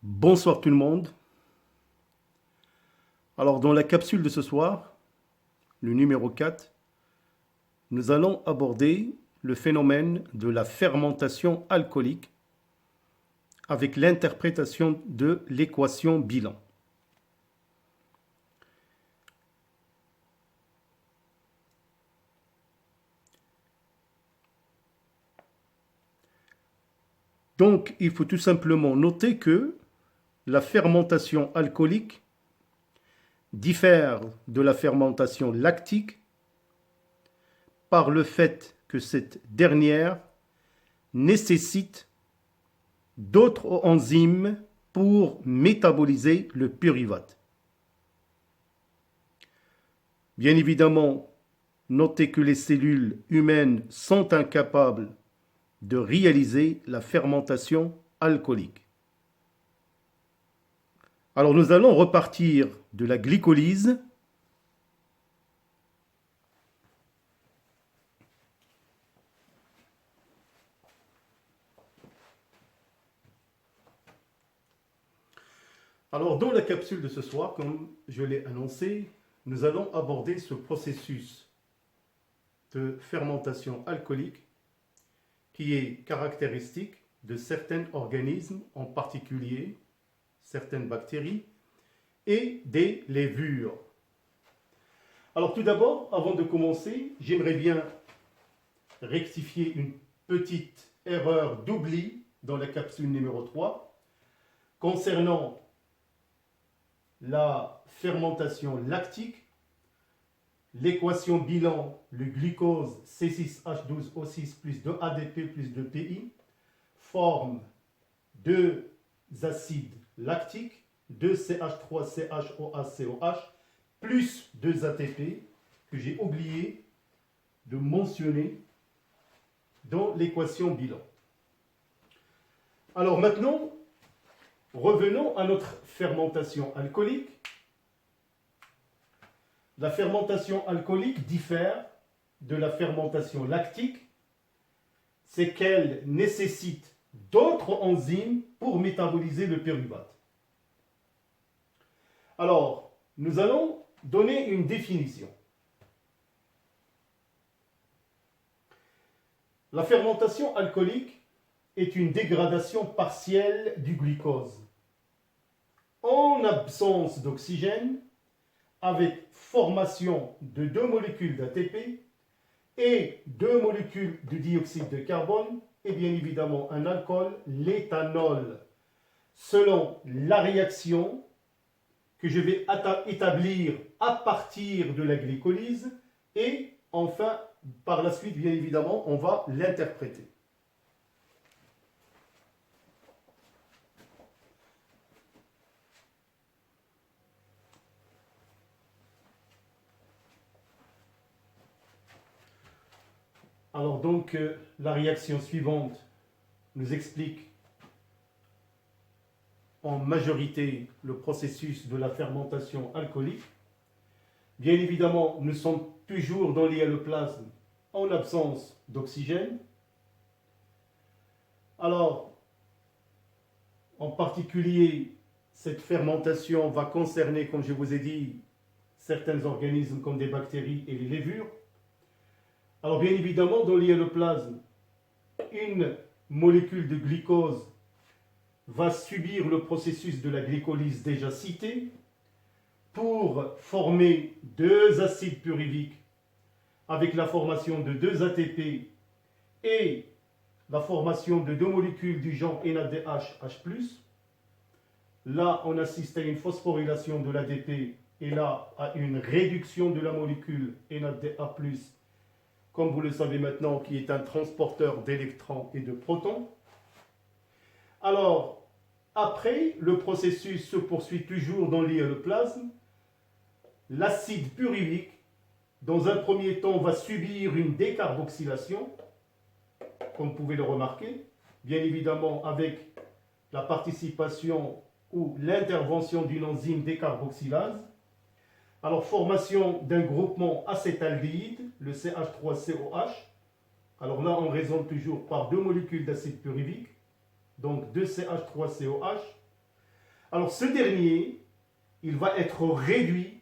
Bonsoir tout le monde. Alors dans la capsule de ce soir, le numéro 4, nous allons aborder le phénomène de la fermentation alcoolique avec l'interprétation de l'équation bilan. Donc il faut tout simplement noter que la fermentation alcoolique diffère de la fermentation lactique par le fait que cette dernière nécessite d'autres enzymes pour métaboliser le pyruvate. Bien évidemment, notez que les cellules humaines sont incapables de réaliser la fermentation alcoolique. Alors nous allons repartir de la glycolyse. Alors dans la capsule de ce soir, comme je l'ai annoncé, nous allons aborder ce processus de fermentation alcoolique qui est caractéristique de certains organismes, en particulier certaines bactéries et des levures. Alors tout d'abord, avant de commencer, j'aimerais bien rectifier une petite erreur d'oubli dans la capsule numéro 3 concernant la fermentation lactique. L'équation bilan, le glucose C6H12O6 plus 2ADP plus 2PI forme deux acides lactiques, 2CH3CHOACOH plus 2 ATP que j'ai oublié de mentionner dans l'équation bilan. Alors maintenant, revenons à notre fermentation alcoolique. La fermentation alcoolique diffère de la fermentation lactique, c'est qu'elle nécessite d'autres enzymes pour métaboliser le pyruvate. Alors, nous allons donner une définition. La fermentation alcoolique est une dégradation partielle du glucose en absence d'oxygène avec formation de deux molécules d'ATP et deux molécules de dioxyde de carbone et bien évidemment un alcool, l'éthanol, selon la réaction que je vais établir à partir de la glycolyse et enfin, par la suite, bien évidemment, on va l'interpréter. Alors donc, la réaction suivante nous explique en majorité le processus de la fermentation alcoolique. Bien évidemment, nous sommes toujours dans l'hyaloplasme en absence d'oxygène. Alors, en particulier, cette fermentation va concerner, comme je vous ai dit, certains organismes comme des bactéries et les levures. Alors bien évidemment, dans l'hyaloplasme, une molécule de glucose va subir le processus de la glycolyse déjà cité pour former deux acides pyruviques avec la formation de deux ATP et la formation de deux molécules du genre NADH, H+. Là, on assiste à une phosphorylation de l'ADP et là, à une réduction de la molécule NADH+, comme vous le savez maintenant, qui est un transporteur d'électrons et de protons. Alors, après, le processus se poursuit toujours dans l'hyaloplasme. L'acide pyruvique, dans un premier temps, va subir une décarboxylation, comme vous pouvez le remarquer, bien évidemment avec la participation ou l'intervention d'une enzyme décarboxylase. Alors, formation d'un groupement acétaldéhyde, le CH3COH. Alors là, on raisonne toujours par deux molécules d'acide pyruvique, donc 2CH3COH. Alors ce dernier, il va être réduit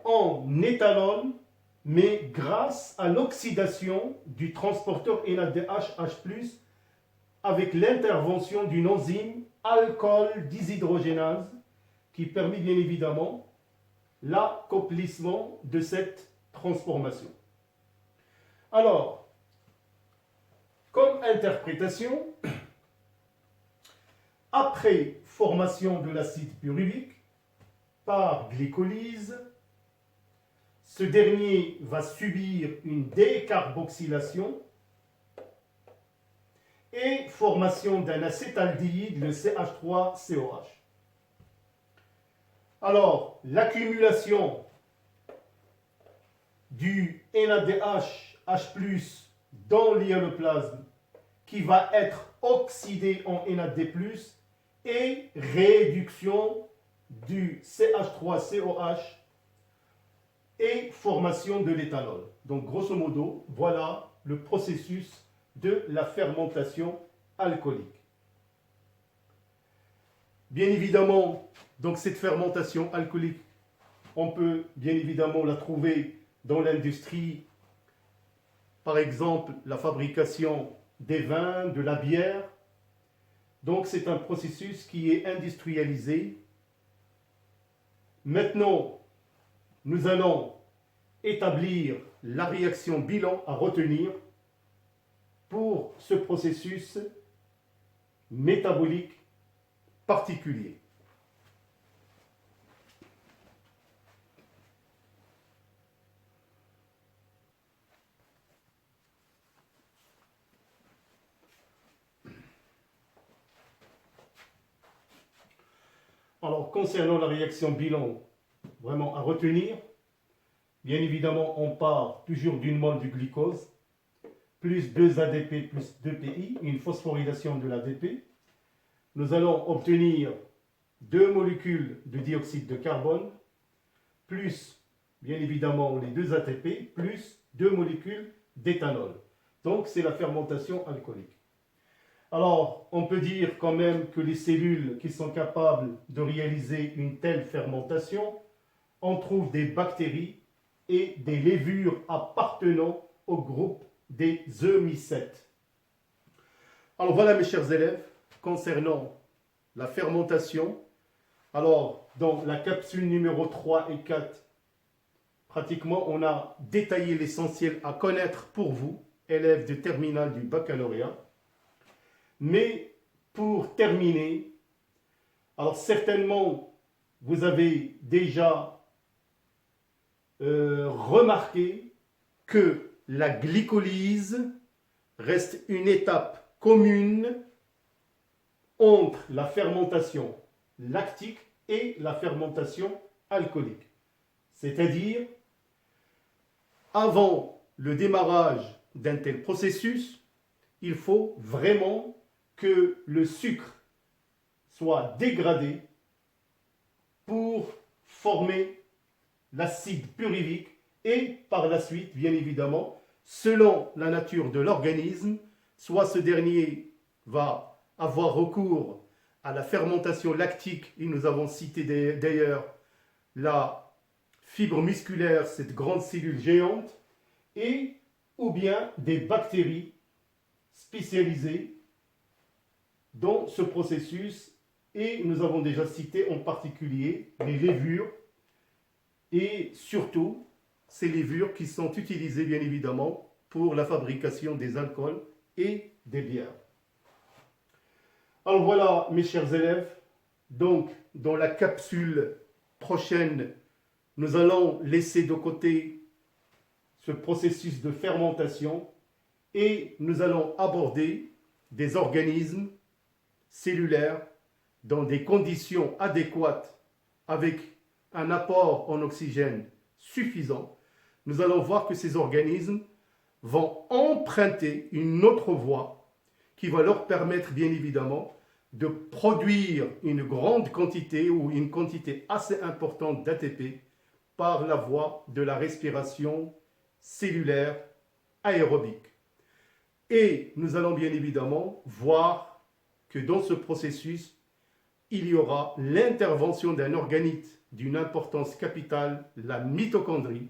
en éthanol, mais grâce à l'oxydation du transporteur NADH+, avec l'intervention d'une enzyme alcool déshydrogénase qui permet bien évidemment l'accomplissement de cette transformation. Alors, comme interprétation, après formation de l'acide pyruvique par glycolyse, ce dernier va subir une décarboxylation et formation d'un acétaldéhyde, le CH3COH. Alors, l'accumulation du NADH+ dans l'hyaloplasme qui va être oxydé en NAD+, et réduction du CH3COH et formation de l'éthanol. Donc, grosso modo, voilà le processus de la fermentation alcoolique. Bien évidemment, donc cette fermentation alcoolique, on peut bien évidemment la trouver dans l'industrie, par exemple la fabrication des vins, de la bière. Donc c'est un processus qui est industrialisé. Maintenant, nous allons établir la réaction bilan à retenir pour ce processus métabolique particulier. Alors, concernant la réaction bilan, vraiment à retenir, bien évidemment, on part toujours d'une mole du glucose, plus 2 ADP plus 2 PI, une phosphorylation de l'ADP. Nous allons obtenir 2 molécules de dioxyde de carbone, plus, bien évidemment, les 2 ATP, plus 2 molécules d'éthanol. Donc, c'est la fermentation alcoolique. Alors, on peut dire quand même que les cellules qui sont capables de réaliser une telle fermentation, on trouve des bactéries et des levures appartenant au groupe des eumycètes. Alors voilà mes chers élèves, concernant la fermentation, alors dans la capsule numéro 3 et 4, pratiquement on a détaillé l'essentiel à connaître pour vous, élèves de terminale du baccalauréat. Mais pour terminer, alors certainement vous avez déjà remarqué que la glycolyse reste une étape commune entre la fermentation lactique et la fermentation alcoolique. C'est-à-dire, avant le démarrage d'un tel processus, il faut vraiment que le sucre soit dégradé pour former l'acide pyruvique et par la suite, bien évidemment, selon la nature de l'organisme, soit ce dernier va avoir recours à la fermentation lactique, et nous avons cité d'ailleurs la fibre musculaire, cette grande cellule géante, et ou bien des bactéries spécialisées dans ce processus, et nous avons déjà cité en particulier les levures, et surtout ces levures qui sont utilisées bien évidemment pour la fabrication des alcools et des bières. Alors voilà mes chers élèves, donc dans la capsule prochaine, nous allons laisser de côté ce processus de fermentation et nous allons aborder des organismes cellulaires dans des conditions adéquates avec un apport en oxygène suffisant. Nous allons voir que ces organismes vont emprunter une autre voie qui va leur permettre bien évidemment de produire une grande quantité ou une quantité assez importante d'ATP par la voie de la respiration cellulaire aérobique. Et nous allons bien évidemment voir que dans ce processus, il y aura l'intervention d'un organite d'une importance capitale, la mitochondrie,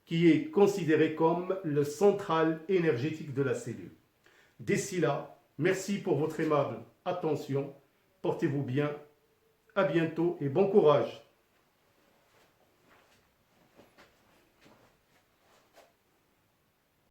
qui est considérée comme le central énergétique de la cellule. D'ici là, merci pour votre aimable attention. Portez-vous bien. À bientôt et bon courage.